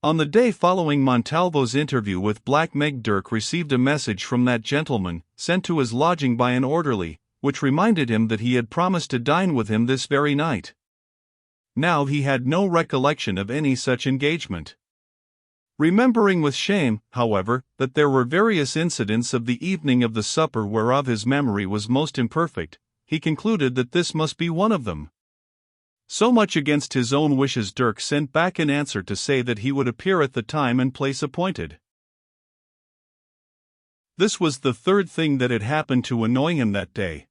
On the day following Montalvo's interview with Black Meg, Dirk received a message from that gentleman, sent to his lodging by an orderly, which reminded him that he had promised to dine with him this very night. Now he had no recollection of any such engagement. Remembering with shame, however, that there were various incidents of the evening of the supper whereof his memory was most imperfect, he concluded that this must be one of them. So much against his own wishes, Dirk sent back an answer to say that he would appear at the time and place appointed. This was the third thing that had happened to annoy him that day.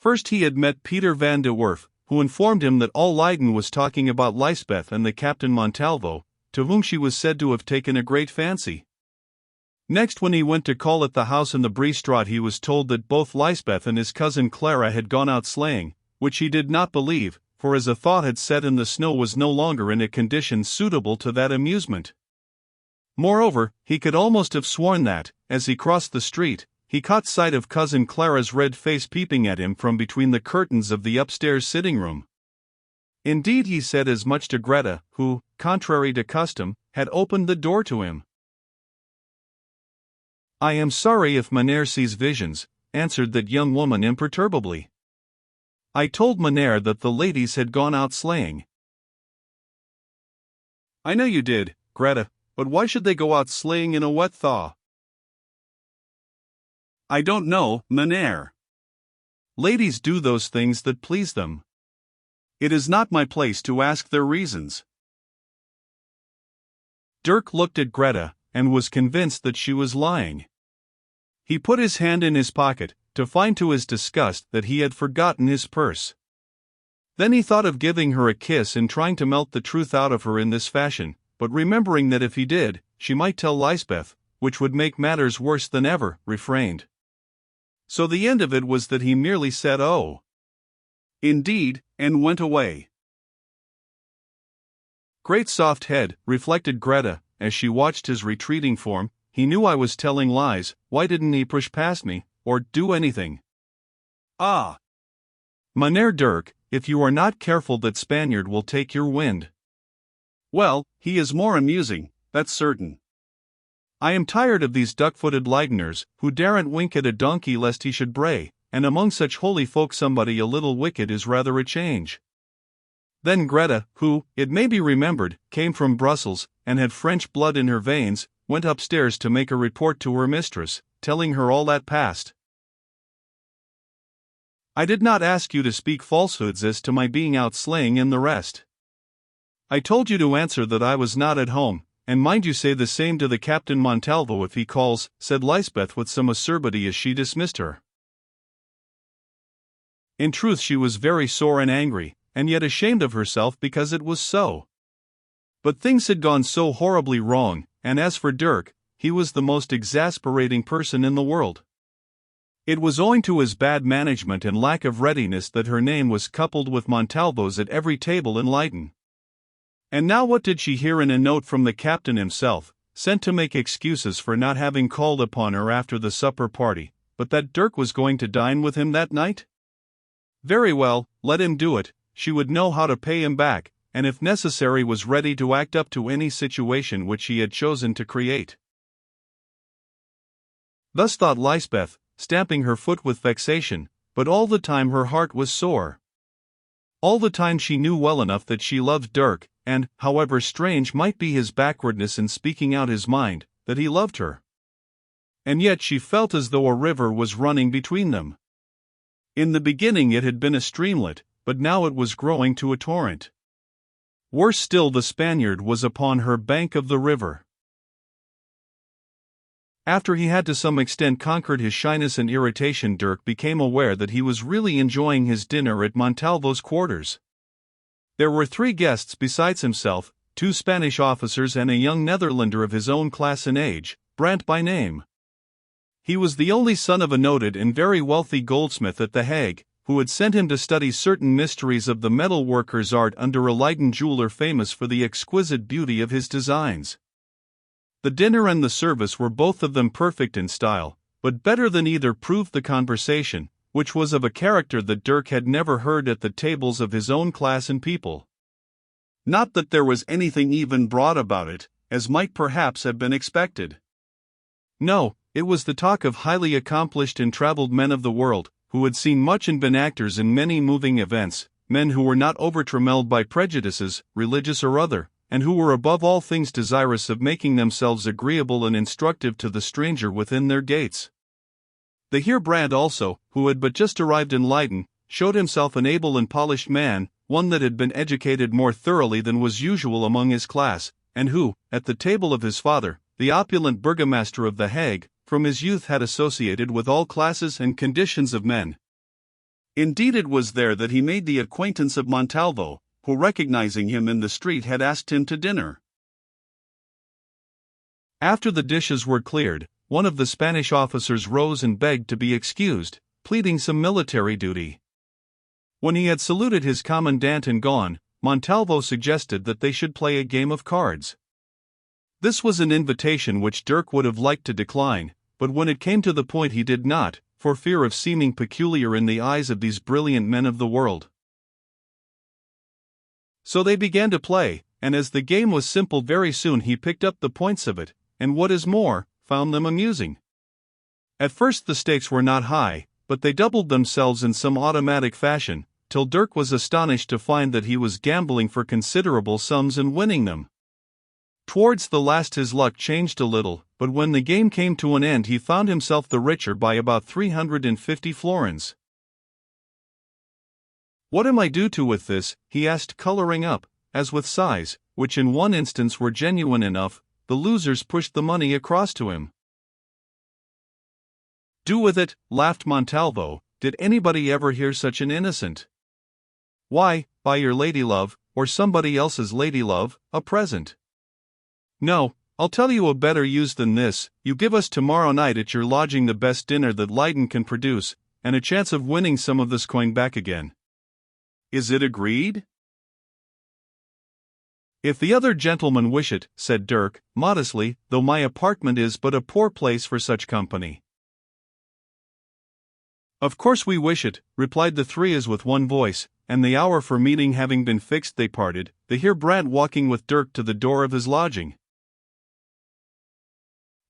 First he had met Peter van de Werf, who informed him that all Leiden was talking about Lysbeth and the Captain Montalvo, to whom she was said to have taken a great fancy. Next, when he went to call at the house in the Breestraat, he was told that both Lysbeth and his cousin Clara had gone out sleighing, which he did not believe, for as a thaw had set in, the snow was no longer in a condition suitable to that amusement. Moreover, he could almost have sworn that, as he crossed the street, he caught sight of cousin Clara's red face peeping at him from between the curtains of the upstairs sitting room. Indeed, he said as much to Greta, who, contrary to custom, had opened the door to him. "I am sorry if Mynheer sees visions," answered that young woman imperturbably. "I told Mynheer that the ladies had gone out sleighing." "I know you did, Greta, but why should they go out sleighing in a wet thaw?" "I don't know, Mynheer. Ladies do those things that please them. It is not my place to ask their reasons." Dirk looked at Greta, and was convinced that she was lying. He put his hand in his pocket, to find to his disgust that he had forgotten his purse. Then he thought of giving her a kiss and trying to melt the truth out of her in this fashion, but remembering that if he did, she might tell Lysbeth, which would make matters worse than ever, refrained. So the end of it was that he merely said, "Oh, indeed," and went away. "Great soft head," reflected Greta, as she watched his retreating form. "He knew I was telling lies. Why didn't he push past me, or do anything?" "Ah! Mynheer Dirk, if you are not careful, that Spaniard will take your wind." "Well, he is more amusing, that's certain. I am tired of these duck-footed Leideners, who daren't wink at a donkey lest he should bray, and among such holy folk somebody a little wicked is rather a change." Then Greta, who, it may be remembered, came from Brussels, and had French blood in her veins, went upstairs to make a report to her mistress, telling her all that passed. "I did not ask you to speak falsehoods as to my being out sleighing and the rest. I told you to answer that I was not at home, and mind you say the same to the Captain Montalvo if he calls," said Lysbeth with some acerbity as she dismissed her. In truth, she was very sore and angry, and yet ashamed of herself because it was so. But things had gone so horribly wrong, and as for Dirk, he was the most exasperating person in the world. It was owing to his bad management and lack of readiness that her name was coupled with Montalvo's at every table in Leyden. And now what did she hear in a note from the captain himself, sent to make excuses for not having called upon her after the supper party, but that Dirk was going to dine with him that night? Very well, let him do it. She would know how to pay him back, and if necessary was ready to act up to any situation which he had chosen to create. Thus thought Lysbeth, stamping her foot with vexation, but all the time her heart was sore. All the time she knew well enough that she loved Dirk, and, however strange might be his backwardness in speaking out his mind, that he loved her. And yet she felt as though a river was running between them. In the beginning it had been a streamlet, but now it was growing to a torrent. Worse still, the Spaniard was upon her bank of the river. After he had to some extent conquered his shyness and irritation, Dirk became aware that he was really enjoying his dinner at Montalvo's quarters. There were 3 guests besides himself, 2 Spanish officers and a young Netherlander of his own class and age, Brandt by name. He was the only son of a noted and very wealthy goldsmith at The Hague, who had sent him to study certain mysteries of the metal worker's art under a Leyden jeweler famous for the exquisite beauty of his designs. The dinner and the service were both of them perfect in style, but better than either proved the conversation, which was of a character that Dirk had never heard at the tables of his own class and people. Not that there was anything even broad about it, as might perhaps have been expected. No, it was the talk of highly accomplished and traveled men of the world, who had seen much and been actors in many moving events, men who were not over-trammelled by prejudices, religious or other, and who were above all things desirous of making themselves agreeable and instructive to the stranger within their gates. The Heer Brandt also, who had but just arrived in Leyden, showed himself an able and polished man, one that had been educated more thoroughly than was usual among his class, and who, at the table of his father, the opulent burgomaster of the Hague, from his youth had associated with all classes and conditions of men. Indeed, it was there that he made the acquaintance of Montalvo, who, recognizing him in the street, had asked him to dinner. After the dishes were cleared, one of the Spanish officers rose and begged to be excused, pleading some military duty. When he had saluted his commandant and gone, Montalvo suggested that they should play a game of cards. This was an invitation which Dirk would have liked to decline, but when it came to the point he did not, for fear of seeming peculiar in the eyes of these brilliant men of the world. So they began to play, and as the game was simple, very soon he picked up the points of it, and what is more, found them amusing. At first the stakes were not high, but they doubled themselves in some automatic fashion, till Dirk was astonished to find that he was gambling for considerable sums and winning them. Towards the last his luck changed a little, but when the game came to an end he found himself the richer by about 350 florins. "What am I due to with this?" he asked, coloring up, as with sighs, which in one instance were genuine enough. The losers pushed the money across to him. "Do with it," laughed Montalvo. "Did anybody ever hear such an innocent? Why, buy your lady-love, or somebody else's lady-love, a present. No, I'll tell you a better use than this. You give us tomorrow night at your lodging the best dinner that Leyden can produce, and a chance of winning some of this coin back again. Is it agreed?" "If the other gentlemen wish it," said Dirk, modestly, "though my apartment is but a poor place for such company." "Of course we wish it," replied the three as with one voice, and the hour for meeting having been fixed they parted, the Heer Brandt walking with Dirk to the door of his lodging.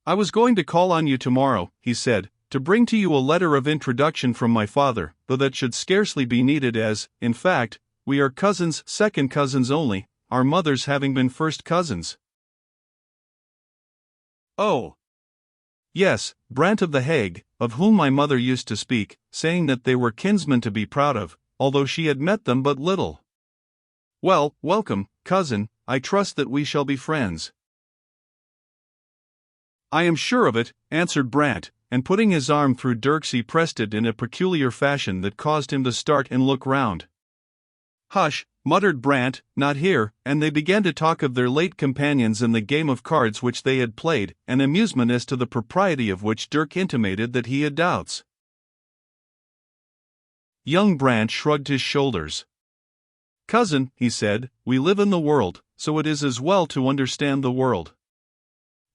"I was going to call on you tomorrow," he said, "to bring to you a letter of introduction from my father, though that should scarcely be needed as, in fact, we are cousins, second cousins only, our mothers having been first cousins." "Oh. Yes, Brandt of the Hague, of whom my mother used to speak, saying that they were kinsmen to be proud of, although she had met them but little. Well, welcome, cousin, I trust that we shall be friends." "I am sure of it," answered Brandt, and putting his arm through Dirk's he pressed it in a peculiar fashion that caused him to start and look round. "Hush," muttered Brandt, "not here," and they began to talk of their late companions and the game of cards which they had played, an amusement as to the propriety of which Dirk intimated that he had doubts. Young Brandt shrugged his shoulders. "Cousin," he said, "we live in the world, so it is as well to understand the world.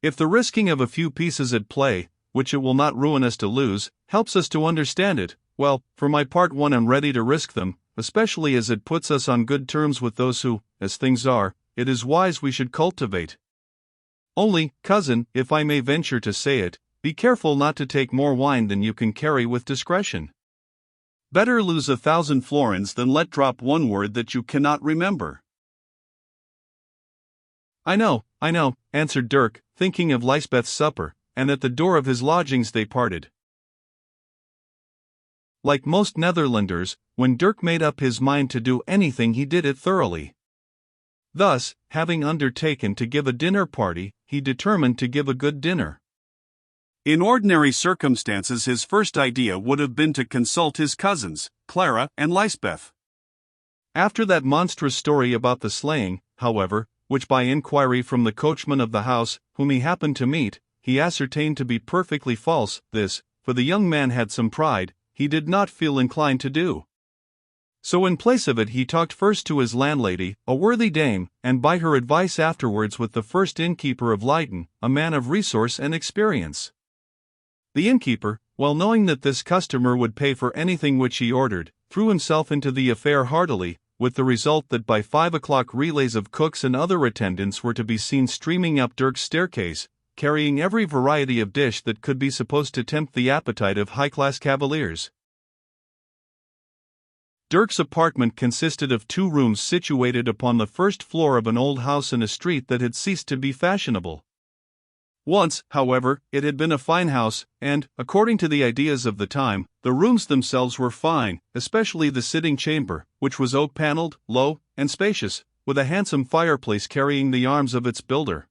If the risking of a few pieces at play, which it will not ruin us to lose, helps us to understand it, well, for my part one am ready to risk them, especially as it puts us on good terms with those who, as things are, it is wise we should cultivate. Only, cousin, if I may venture to say it, be careful not to take more wine than you can carry with discretion. Better lose 1,000 florins than let drop one word that you cannot remember." I know, answered Dirk, thinking of Lysbeth's supper, and at the door of his lodgings they parted. Like most Netherlanders, when Dirk made up his mind to do anything he did it thoroughly. Thus, having undertaken to give a dinner party, he determined to give a good dinner. In ordinary circumstances his first idea would have been to consult his cousins, Clara and Lysbeth. After that monstrous story about the slaying, however, which by inquiry from the coachman of the house, whom he happened to meet, he ascertained to be perfectly false, this, for the young man had some pride, he did not feel inclined to do. So in place of it he talked first to his landlady, a worthy dame, and by her advice afterwards with the first innkeeper of Leyden, a man of resource and experience. The innkeeper, well knowing that this customer would pay for anything which he ordered, threw himself into the affair heartily, with the result that by 5 o'clock relays of cooks and other attendants were to be seen streaming up Dirk's staircase, carrying every variety of dish that could be supposed to tempt the appetite of high-class cavaliers. Dirk's apartment consisted of 2 rooms situated upon the first floor of an old house in a street that had ceased to be fashionable. Once, however, it had been a fine house, and, according to the ideas of the time, the rooms themselves were fine, especially the sitting chamber, which was oak-paneled, low, and spacious, with a handsome fireplace carrying the arms of its builder.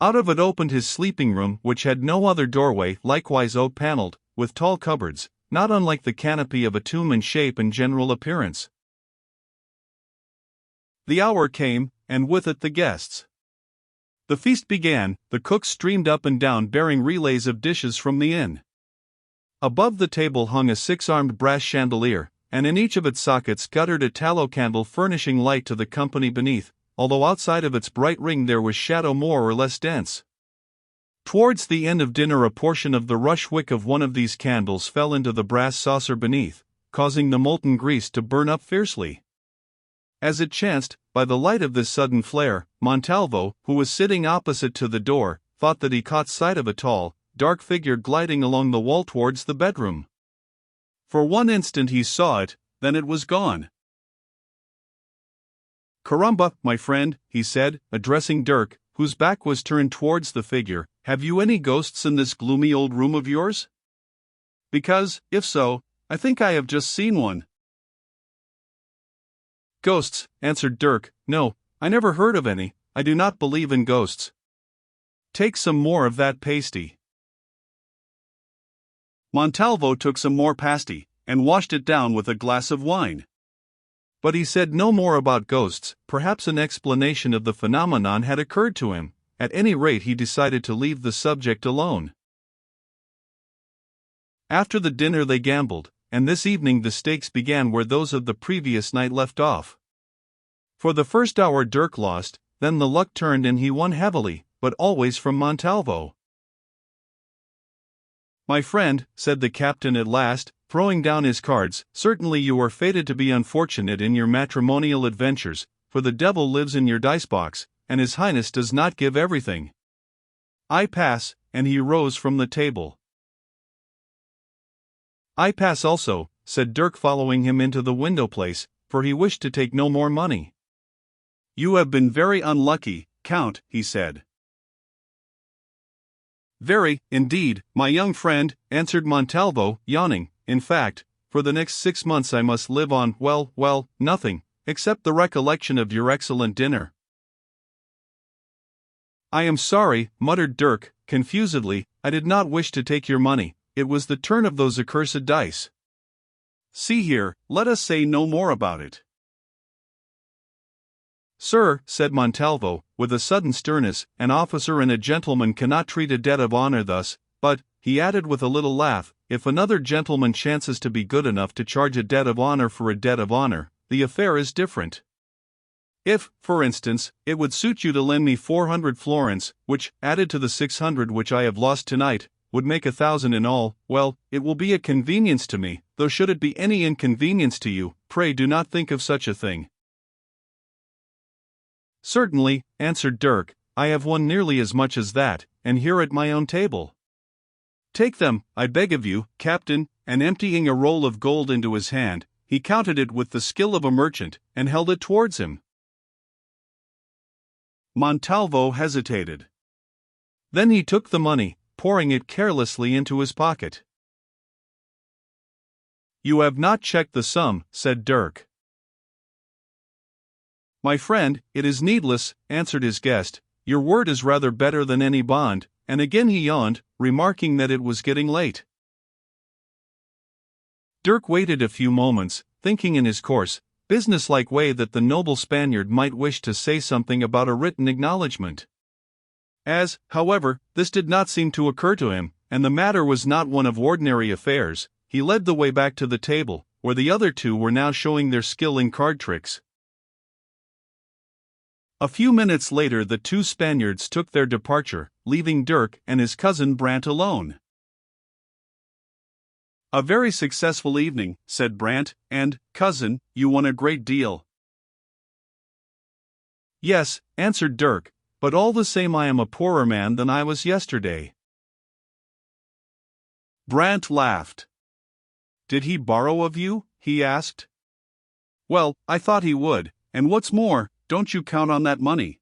Out of it opened his sleeping room, which had no other doorway, likewise oak-paneled, with tall cupboards, not unlike the canopy of a tomb in shape and general appearance. The hour came, and with it the guests. The feast began. The cooks streamed up and down bearing relays of dishes from the inn. Above the table hung a 6-armed brass chandelier, and in each of its sockets guttered a tallow candle furnishing light to the company beneath, although outside of its bright ring there was shadow more or less dense. Towards the end of dinner a portion of the rush wick of one of these candles fell into the brass saucer beneath, causing the molten grease to burn up fiercely. As it chanced, by the light of this sudden flare, Montalvo, who was sitting opposite to the door, thought that he caught sight of a tall, dark figure gliding along the wall towards the bedroom. For one instant he saw it, then it was gone. "Caramba, my friend," he said, addressing Dirk, whose back was turned towards the figure, "have you any ghosts in this gloomy old room of yours? Because, if so, I think I have just seen one." "Ghosts," answered Dirk, "no, I never heard of any. I do not believe in ghosts. Take some more of that pasty." Montalvo took some more pasty, and washed it down with a glass of wine. But he said no more about ghosts. Perhaps an explanation of the phenomenon had occurred to him. At any rate he decided to leave the subject alone. After the dinner they gambled, and this evening the stakes began where those of the previous night left off. For the first hour Dirk lost, then the luck turned and he won heavily, but always from Montalvo. "My friend," said the captain at last, throwing down his cards, "certainly you are fated to be unfortunate in your matrimonial adventures, for the devil lives in your dice-box, and his highness does not give everything. I pass," and he rose from the table. "I pass also," said Dirk, following him into the window place, for he wished to take no more money. "You have been very unlucky, Count," he said. "Very, indeed, my young friend," answered Montalvo, yawning. "In fact, for the next 6 months I must live on, well, nothing, except the recollection of your excellent dinner." "I am sorry," muttered Dirk, confusedly, "I did not wish to take your money, it was the turn of those accursed dice. See here, let us say no more about it." "Sir," said Montalvo, with a sudden sternness, "an officer and a gentleman cannot treat a debt of honor thus, but," he added with a little laugh, "if another gentleman chances to be good enough to charge a debt of honor for a debt of honor, the affair is different. If, for instance, it would suit you to lend me 400 florins, which, added to the 600 which I have lost tonight, would make 1,000 in all, well, it will be a convenience to me, though should it be any inconvenience to you, pray do not think of such a thing." "Certainly," answered Dirk, "I have won nearly as much as that, and here at my own table." "Take them, I beg of you, Captain," and emptying a roll of gold into his hand, he counted it with the skill of a merchant, and held it towards him. Montalvo hesitated. Then he took the money, pouring it carelessly into his pocket. "You have not checked the sum," said Dirk. "My friend, it is needless," answered his guest, "your word is rather better than any bond," and again he yawned, remarking that it was getting late. Dirk waited a few moments, thinking in his coarse, businesslike way that the noble Spaniard might wish to say something about a written acknowledgment. As, however, this did not seem to occur to him, and the matter was not one of ordinary affairs, he led the way back to the table, where the other two were now showing their skill in card tricks. A few minutes later the two Spaniards took their departure, leaving Dirk and his cousin Brant alone. "A very successful evening," said Brant, "and, cousin, you won a great deal." "Yes," answered Dirk, "but all the same I am a poorer man than I was yesterday." Brant laughed. "Did he borrow of you?" he asked. "Well, I thought he would, and what's more, don't you count on that money."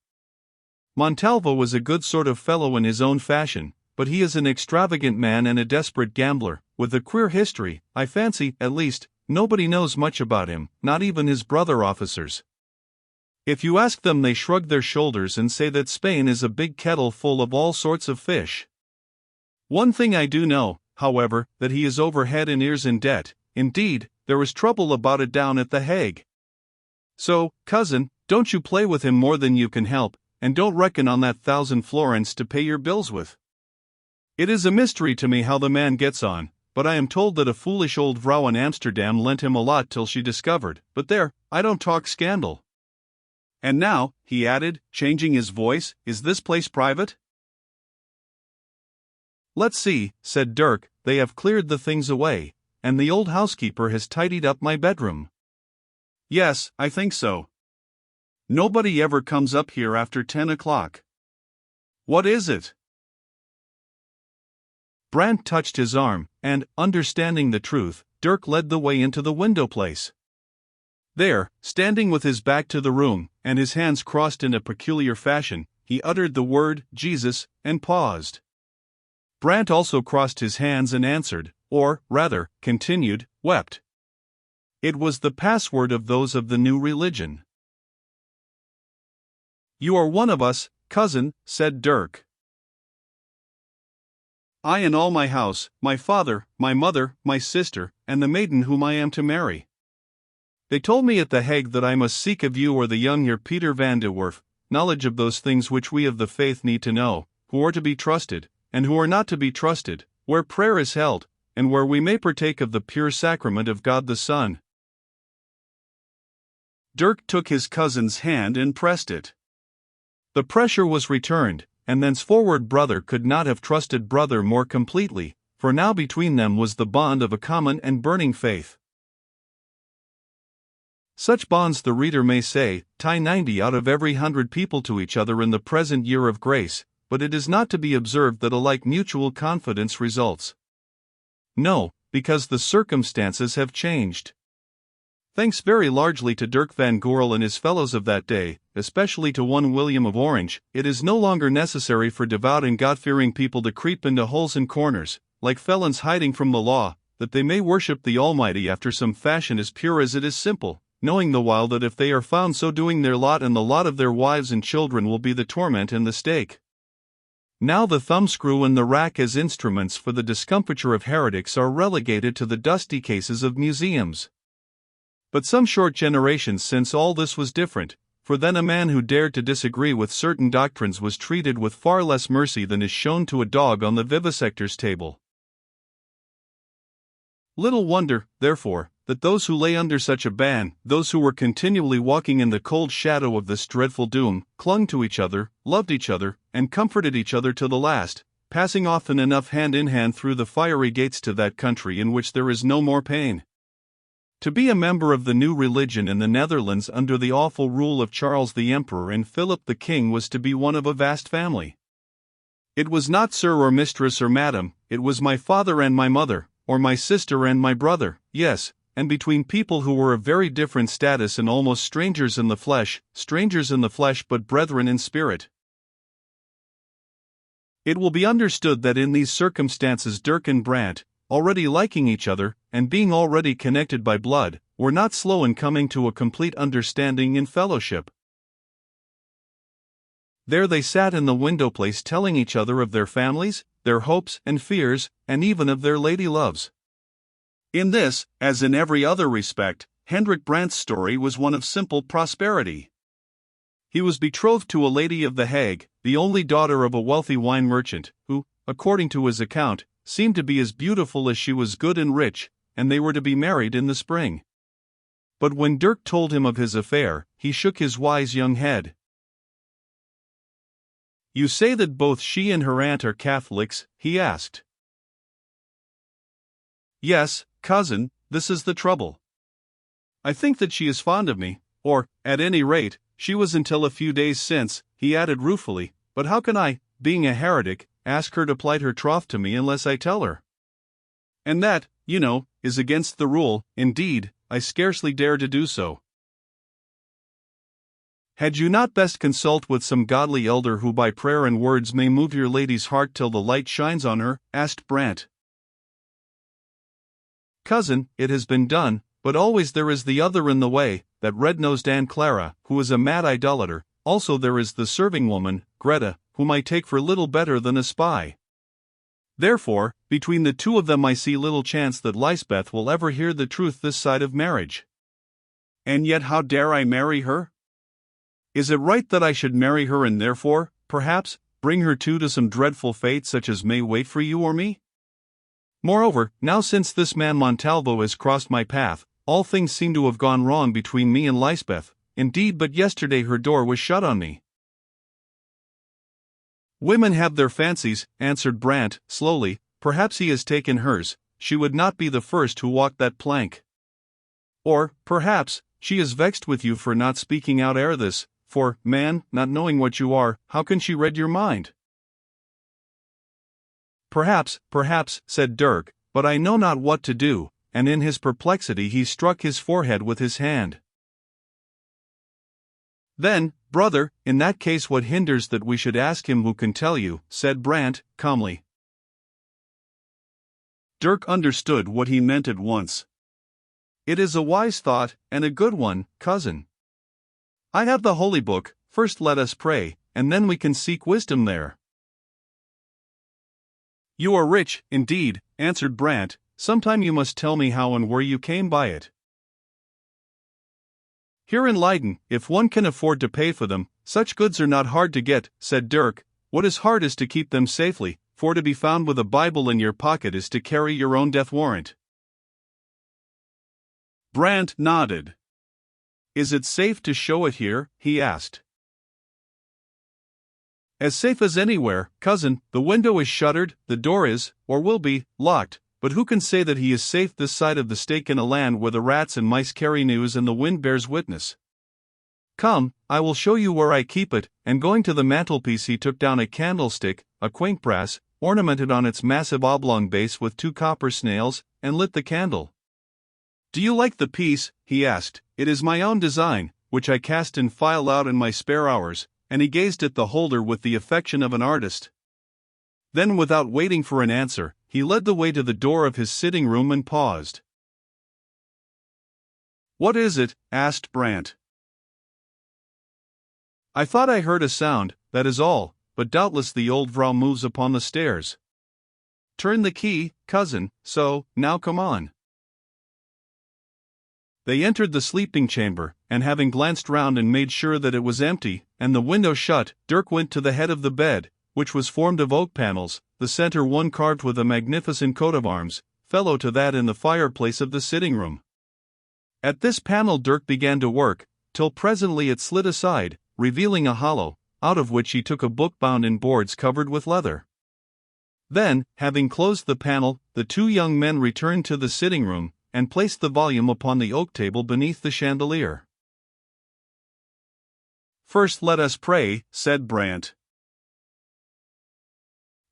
Montalvo was a good sort of fellow in his own fashion, but he is an extravagant man and a desperate gambler, with a queer history. I fancy, at least, nobody knows much about him, not even his brother officers. If you ask them, they shrug their shoulders and say that Spain is a big kettle full of all sorts of fish. One thing I do know, however, that he is over head and ears in debt. Indeed, there is trouble about it down at the Hague. So, cousin, don't you play with him more than you can help, and don't reckon on that 1,000 florins to pay your bills with. It is a mystery to me how the man gets on, but I am told that a foolish old vrouw in Amsterdam lent him a lot till she discovered. But there, I don't talk scandal. And now," he added, changing his voice, "is this place private?" "Let's see," said Dirk, "they have cleared the things away, and the old housekeeper has tidied up my bedroom." "Yes, I think so. Nobody ever comes up here after 10 o'clock. What is it?" Brant touched his arm, and, understanding the truth, Dirk led the way into the window place. There, standing with his back to the room, and his hands crossed in a peculiar fashion, he uttered the word, "Jesus," and paused. Brant also crossed his hands and answered, or, rather, continued, wept. It was the password of those of the new religion. "You are one of us, cousin," said Dirk. "I and all my house, my father, my mother, my sister, and the maiden whom I am to marry. They told me at the Hague that I must seek of you or the young Heer Peter van de Werf knowledge of those things which we of the faith need to know, who are to be trusted, and who are not to be trusted, where prayer is held, and where we may partake of the pure sacrament of God the Son." Dirk took his cousin's hand and pressed it. The pressure was returned, and thenceforward brother could not have trusted brother more completely, for now between them was the bond of a common and burning faith. Such bonds, the reader may say, tie 90 out of every 100 people to each other in the present year of grace, but it is not to be observed that a like mutual confidence results. No, because the circumstances have changed. Thanks very largely to Dirk van Goorl and his fellows of that day, especially to one William of Orange, it is no longer necessary for devout and God-fearing people to creep into holes and corners, like felons hiding from the law, that they may worship the Almighty after some fashion as pure as it is simple, knowing the while that if they are found so doing, their lot and the lot of their wives and children will be the torment and the stake. Now the thumbscrew and the rack as instruments for the discomfiture of heretics are relegated to the dusty cases of museums. But some short generations since all this was different, for then a man who dared to disagree with certain doctrines was treated with far less mercy than is shown to a dog on the vivisector's table. Little wonder, therefore, that those who lay under such a ban, those who were continually walking in the cold shadow of this dreadful doom, clung to each other, loved each other, and comforted each other to the last, passing often enough hand in hand through the fiery gates to that country in which there is no more pain. To be a member of the new religion in the Netherlands under the awful rule of Charles the Emperor and Philip the King was to be one of a vast family. It was not sir or mistress or madam, it was my father and my mother, or my sister and my brother, yes, and between people who were of very different status and almost strangers in the flesh but brethren in spirit. It will be understood that in these circumstances Dirk and Brant, already liking each other, and being already connected by blood, were not slow in coming to a complete understanding in fellowship. There they sat in the window place telling each other of their families, their hopes and fears, and even of their lady loves. In this, as in every other respect, Hendrik Brandt's story was one of simple prosperity. He was betrothed to a lady of the Hague, the only daughter of a wealthy wine merchant, who, according to his account, seemed to be as beautiful as she was good and rich, and they were to be married in the spring. But when Dirk told him of his affair, he shook his wise young head. "You say that both she and her aunt are Catholics?" he asked. Yes, cousin, this is the trouble. I think that she is fond of me, or, at any rate, she was until a few days since, he added ruefully, but how can I, being a heretic, ask her to plight her troth to me unless I tell her? And that, you know, is against the rule. Indeed, I scarcely dare to do so. Had you not best consult with some godly elder who by prayer and words may move your lady's heart till the light shines on her? Asked Brant. Cousin, it has been done, but always there is the other in the way, that red-nosed Aunt Clara, who is a mad idolater. Also there is the serving woman, Greta, whom I take for little better than a spy. Therefore, between the two of them I see little chance that Lysbeth will ever hear the truth this side of marriage. And yet how dare I marry her? Is it right that I should marry her and therefore, perhaps, bring her to some dreadful fate such as may wait for you or me? Moreover, now since this man Montalvo has crossed my path, all things seem to have gone wrong between me and Lysbeth. Indeed, but yesterday her door was shut on me. Women have their fancies, answered Brant, slowly. Perhaps he has taken hers. She would not be the first who walked that plank. Or, perhaps, she is vexed with you for not speaking out ere this, for, man, not knowing what you are, how can she read your mind? Perhaps, said Dirk, but I know not what to do, and in his perplexity he struck his forehead with his hand. Then, brother, in that case what hinders that we should ask him who can tell you, said Brant, calmly. Dirk understood what he meant at once. It is a wise thought, and a good one, cousin. I have the Holy Book. First let us pray, and then we can seek wisdom there. You are rich, indeed, answered Brant. Sometime you must tell me how and where you came by it. Here in Leiden, if one can afford to pay for them, such goods are not hard to get, said Dirk. What is hard is to keep them safely, for to be found with a Bible in your pocket is to carry your own death warrant. Brant nodded. Is it safe to show it here? He asked. As safe as anywhere, cousin. The window is shuttered, the door is, or will be, locked. But who can say that he is safe this side of the stake in a land where the rats and mice carry news and the wind bears witness? Come, I will show you where I keep it, and going to the mantelpiece he took down a candlestick, a quaint brass, ornamented on its massive oblong base with 2 copper snails, and lit the candle. Do you like the piece? He asked. It is my own design, which I cast and file out in my spare hours, and he gazed at the holder with the affection of an artist. Then without waiting for an answer, he led the way to the door of his sitting room and paused. What is it? Asked Brant. I thought I heard a sound, that is all, but doubtless the old vrouw moves upon the stairs. Turn the key, cousin, so, now come on. They entered the sleeping chamber, and having glanced round and made sure that it was empty, and the window shut, Dirk went to the head of the bed, which was formed of oak panels, the center one carved with a magnificent coat of arms, fellow to that in the fireplace of the sitting room. At this panel Dirk began to work, till presently it slid aside, revealing a hollow, out of which he took a book bound in boards covered with leather. Then, having closed the panel, the 2 young men returned to the sitting room, and placed the volume upon the oak table beneath the chandelier. First let us pray, said Brant.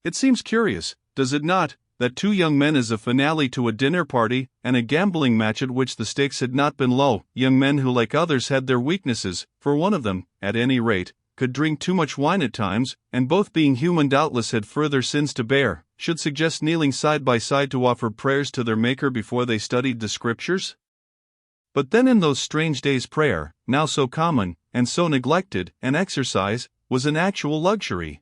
It seems curious, does it not, that 2 young men is a finale to a dinner party, and a gambling match at which the stakes had not been low, young men who like others had their weaknesses, for one of them, at any rate, could drink too much wine at times, and both being human doubtless had further sins to bear, should suggest kneeling side by side to offer prayers to their Maker before they studied the Scriptures? But then in those strange days prayer, now so common, and so neglected, an exercise, was an actual luxury.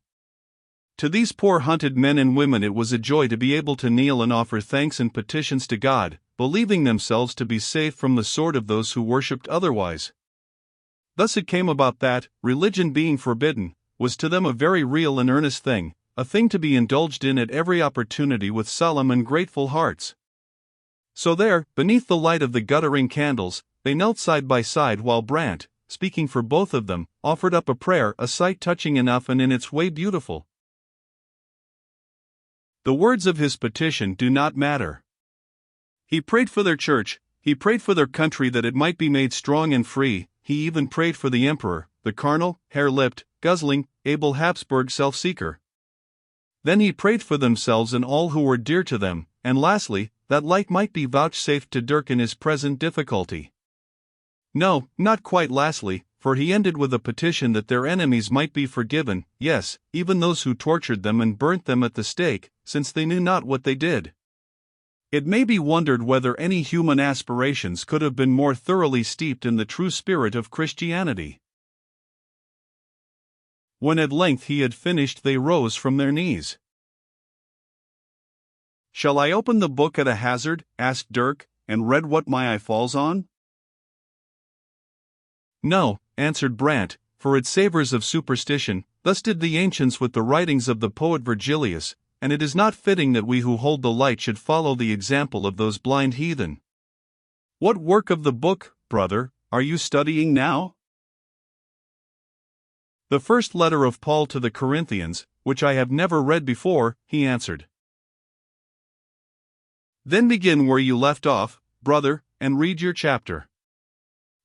To these poor hunted men and women it was a joy to be able to kneel and offer thanks and petitions to God, believing themselves to be safe from the sword of those who worshipped otherwise. Thus it came about that, religion being forbidden, was to them a very real and earnest thing, a thing to be indulged in at every opportunity with solemn and grateful hearts. So there, beneath the light of the guttering candles, they knelt side by side while Brant, speaking for both of them, offered up a prayer, a sight touching enough and in its way beautiful. The words of his petition do not matter. He prayed for their church, he prayed for their country that it might be made strong and free, he even prayed for the emperor, the carnal, hair-lipped, guzzling, Abel Habsburg self-seeker. Then he prayed for themselves and all who were dear to them, and lastly, that light might be vouchsafed to Dirk in his present difficulty. No, not quite lastly, for he ended with a petition that their enemies might be forgiven, yes, even those who tortured them and burnt them at the stake, since they knew not what they did. It may be wondered whether any human aspirations could have been more thoroughly steeped in the true spirit of Christianity. When at length he had finished, they rose from their knees. "Shall I open the book at a hazard?" asked Dirk, "and read what my eye falls on?" "No," answered Brant, "for it savors of superstition. Thus did the ancients with the writings of the poet Virgilius, and it is not fitting that we who hold the light should follow the example of those blind heathen." "What work of the book, brother, are you studying now?" "The first letter of Paul to the Corinthians, which I have never read before," he answered. "Then begin where you left off, brother, and read your chapter.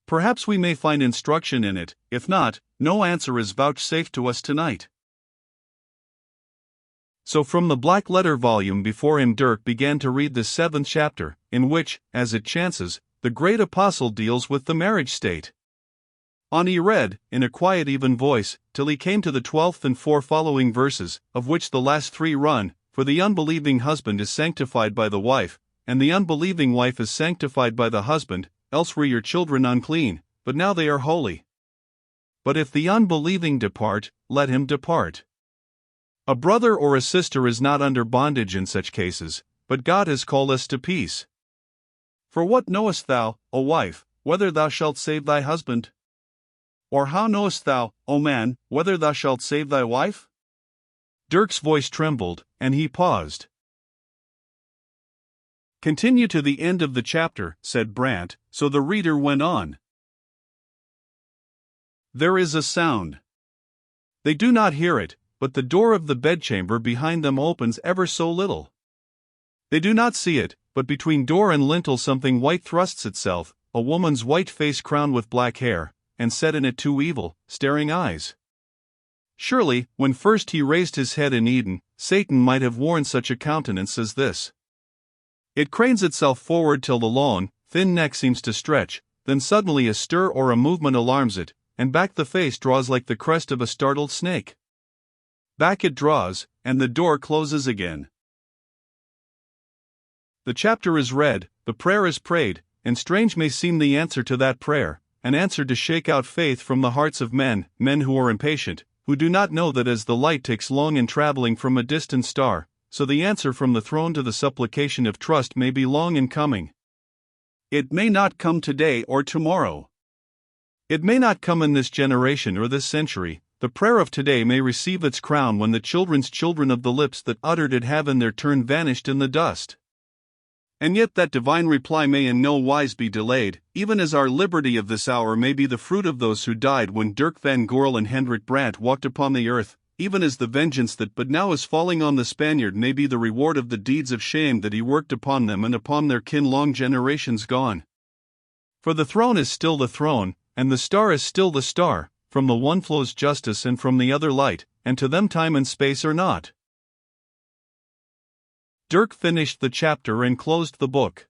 Perhaps we may find instruction in it, if not, no answer is vouchsafed to us tonight." So from the black letter volume before him Dirk began to read the 7th chapter, in which, as it chances, the great apostle deals with the marriage state. On he read, in a quiet even voice, till he came to the 12th and 4 following verses, of which the last 3 run, "For the unbelieving husband is sanctified by the wife, and the unbelieving wife is sanctified by the husband, else were your children unclean, but now they are holy. But if the unbelieving depart, let him depart." A brother or a sister is not under bondage in such cases, but God has called us to peace. "For what knowest thou, O wife, whether thou shalt save thy husband? Or how knowest thou, O man, whether thou shalt save thy wife?" Dirk's voice trembled, and he paused. "Continue to the end of the chapter," said Brant, so the reader went on. "There is a sound. They do not hear it, but the door of the bedchamber behind them opens ever so little. They do not see it, but between door and lintel something white thrusts itself, a woman's white face crowned with black hair, and set in it 2 evil, staring eyes. Surely, when first he raised his head in Eden, Satan might have worn such a countenance as this. It cranes itself forward till the long, thin neck seems to stretch, then suddenly a stir or a movement alarms it, and back the face draws like the crest of a startled snake. Back it draws, and the door closes again." The chapter is read, the prayer is prayed, and strange may seem the answer to that prayer, an answer to shake out faith from the hearts of men who are impatient, who do not know that as the light takes long in traveling from a distant star, so the answer from the throne to the supplication of trust may be long in coming. It may not come today or tomorrow. It may not come in this generation or this century. The prayer of today may receive its crown when the children's children of the lips that uttered it have in their turn vanished in the dust. And yet that divine reply may in no wise be delayed, even as our liberty of this hour may be the fruit of those who died when Dirk van Goorl and Hendrik Brant walked upon the earth, even as the vengeance that but now is falling on the Spaniard may be the reward of the deeds of shame that he worked upon them and upon their kin long generations gone. For the throne is still the throne, and the star is still the star, from the one flows justice and from the other light, and to them time and space are not. Dirk finished the chapter and closed the book.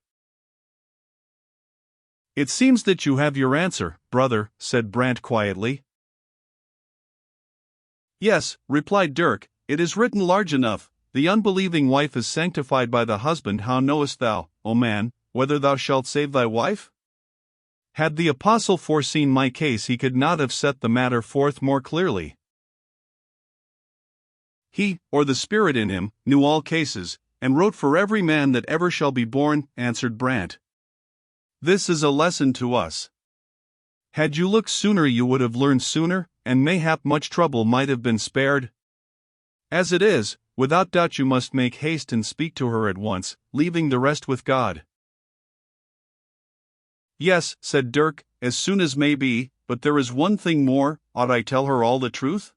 "It seems that you have your answer, brother," said Brant quietly. "Yes," replied Dirk, "it is written large enough, the unbelieving wife is sanctified by the husband. How knowest thou, O man, whether thou shalt save thy wife?" Had the apostle foreseen my case he could not have set the matter forth more clearly. He, or the Spirit in him, knew all cases, and wrote for every man that ever shall be born, answered Brant. This is a lesson to us. Had you looked sooner you would have learned sooner, and mayhap much trouble might have been spared. As it is, without doubt you must make haste and speak to her at once, leaving the rest with God. Yes, said Dirk, as soon as may be, but there is one thing more, ought I tell her all the truth?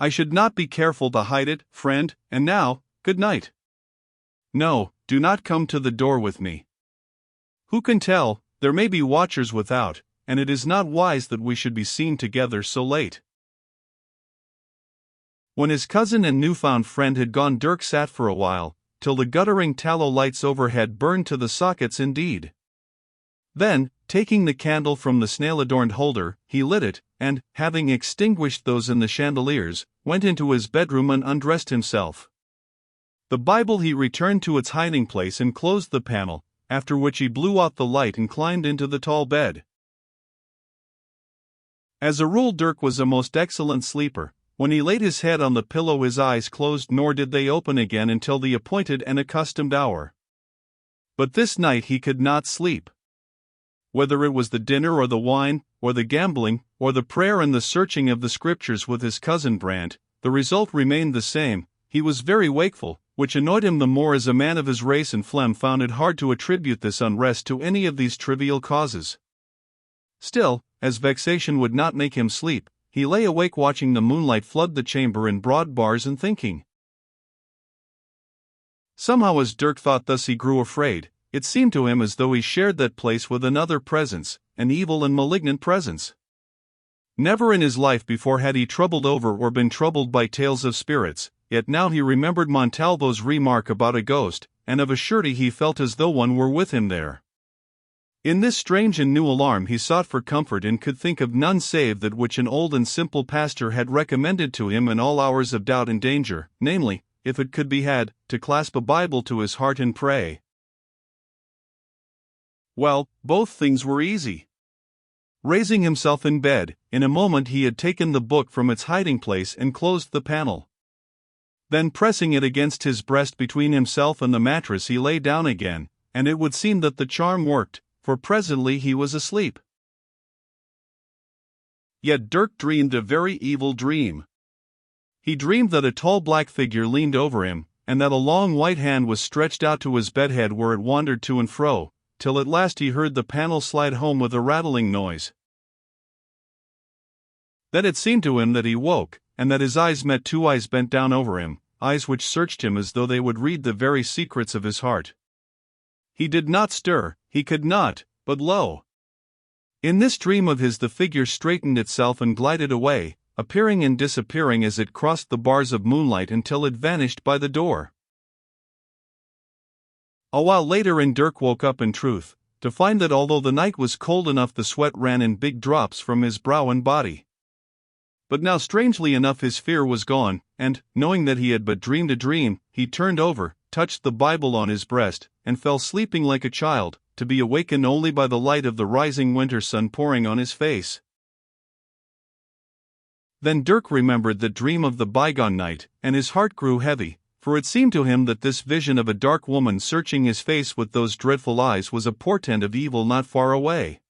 I should not be careful to hide it, friend, and now, good night. No, do not come to the door with me. Who can tell, there may be watchers without, and it is not wise that we should be seen together so late." When his cousin and newfound friend had gone, Dirk sat for a while, till the guttering tallow lights overhead burned to the sockets indeed. Then, taking the candle from the snail-adorned holder, he lit it, and, having extinguished those in the chandeliers, went into his bedroom and undressed himself. The Bible he returned to its hiding place and closed the panel, after which he blew out the light and climbed into the tall bed. As a rule, Dirk was a most excellent sleeper. When he laid his head on the pillow his eyes closed, nor did they open again until the appointed and accustomed hour. But this night he could not sleep. Whether it was the dinner or the wine, or the gambling, or the prayer and the searching of the scriptures with his cousin Brandt, the result remained the same. He was very wakeful, which annoyed him the more as a man of his race and phlegm found it hard to attribute this unrest to any of these trivial causes. Still, as vexation would not make him sleep, he lay awake watching the moonlight flood the chamber in broad bars and thinking. Somehow as Dirk thought thus he grew afraid. It seemed to him as though he shared that place with another presence, an evil and malignant presence. Never in his life before had he troubled over or been troubled by tales of spirits, yet now he remembered Montalvo's remark about a ghost, and of a surety he felt as though one were with him there. In this strange and new alarm he sought for comfort and could think of none save that which an old and simple pastor had recommended to him in all hours of doubt and danger, namely, if it could be had, to clasp a Bible to his heart and pray. Well, both things were easy. Raising himself in bed, in a moment he had taken the book from its hiding place and closed the panel. Then pressing it against his breast between himself and the mattress he lay down again, and it would seem that the charm worked, for presently he was asleep. Yet Dirk dreamed a very evil dream. He dreamed that a tall black figure leaned over him, and that a long white hand was stretched out to his bedhead where it wandered to and fro, till at last he heard the panel slide home with a rattling noise. Then it seemed to him that he woke, and that his eyes met two eyes bent down over him, eyes which searched him as though they would read the very secrets of his heart. He did not stir, he could not, but lo! In this dream of his the figure straightened itself and glided away, appearing and disappearing as it crossed the bars of moonlight until it vanished by the door. A while later and Dirk woke up in truth, to find that although the night was cold enough the sweat ran in big drops from his brow and body. But now strangely enough his fear was gone, and, knowing that he had but dreamed a dream, he turned over, touched the Bible on his breast, and fell sleeping like a child, to be awakened only by the light of the rising winter sun pouring on his face. Then Dirk remembered the dream of the bygone night, and his heart grew heavy, for it seemed to him that this vision of a dark woman searching his face with those dreadful eyes was a portent of evil not far away.